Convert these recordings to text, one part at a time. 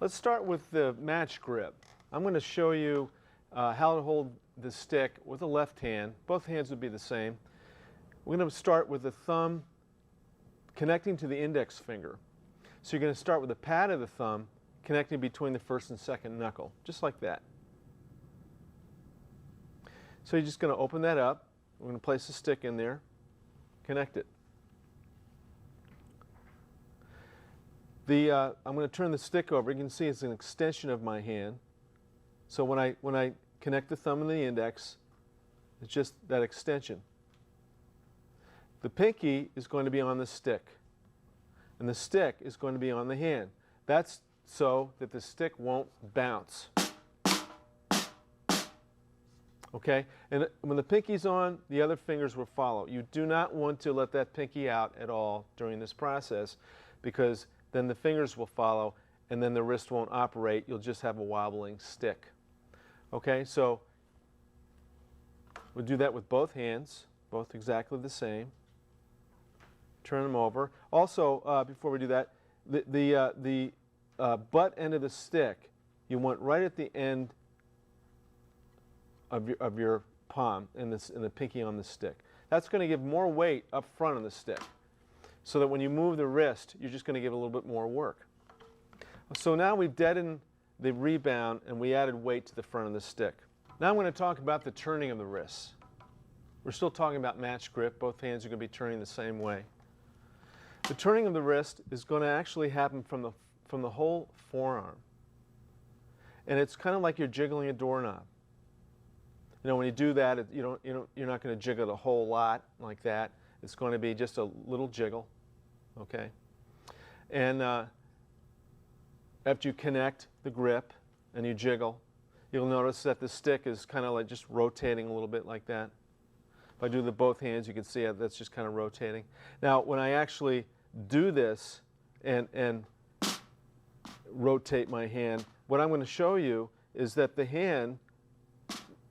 Let's start with the match grip. I'm going to show you how to hold the stick with the left hand. Both hands would be the same. We're going to start with the thumb connecting to the index finger. So you're going to start with the pad of the thumb connecting between the first and second knuckle, just like that. So you're just going to open that up. We're going to place the stick in there, connect it. I'm going to turn the stick over. You can see it's an extension of my hand. So when I connect the thumb and the index, it's just that extension. The pinky is going to be on the stick, and the stick is going to be on the hand. That's so that the stick won't bounce. Okay? And when the pinky's on, the other fingers will follow. You do not want to let that pinky out at all during this process, because then the fingers will follow, and then the wrist won't operate. You'll just have a wobbling stick. Okay, so we'll do that with both hands, both exactly the same. Turn them over. Also, before we do that, the butt end of the stick, you want right at the end of your palm and the pinky on the stick. That's going to give more weight up front on the stick, so that when you move the wrist, you're just going to give a little bit more work. So now we've deadened the rebound and we added weight to the front of the stick. Now I'm going to talk about the turning of the wrists. We're still talking about match grip. Both hands are going to be turning the same way. The turning of the wrist is going to actually happen from the whole forearm. And it's kind of like you're jiggling a doorknob. You know, when you do that, you're not going to jiggle it a whole lot like that. It's going to be just a little jiggle, okay? And after you connect the grip and you jiggle, you'll notice that the stick is kind of like just rotating a little bit like that. If I do the both hands, you can see that's just kind of rotating. Now, when I actually do this and rotate my hand, what I'm going to show you is that the hand,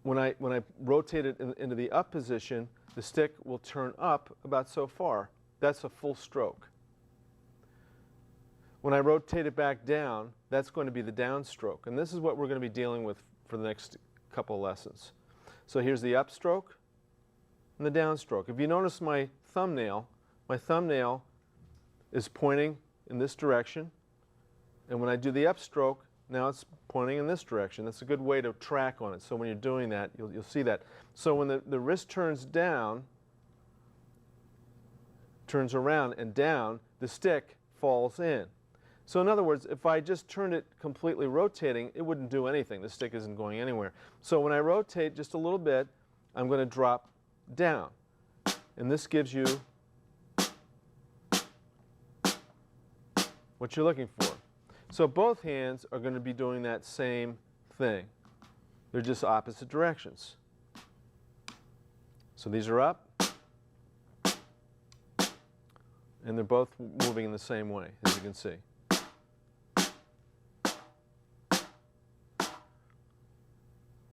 when I rotate it into the up position, the stick will turn up about so far. That's a full stroke. When I rotate it back down, that's going to be the downstroke. And this is what we're going to be dealing with for the next couple of lessons. So here's the upstroke and the downstroke. If you notice my thumbnail is pointing in this direction. And when I do the upstroke, now it's pointing in this direction. That's a good way to track on it. So when you're doing that, you'll see that. So when the wrist turns down, turns around and down, the stick falls in. So in other words, if I just turned it completely rotating, it wouldn't do anything. The stick isn't going anywhere. So when I rotate just a little bit, I'm going to drop down. And this gives you what you're looking for. So both hands are going to be doing that same thing. They're just opposite directions. So these are up, and they're both moving in the same way, as you can see.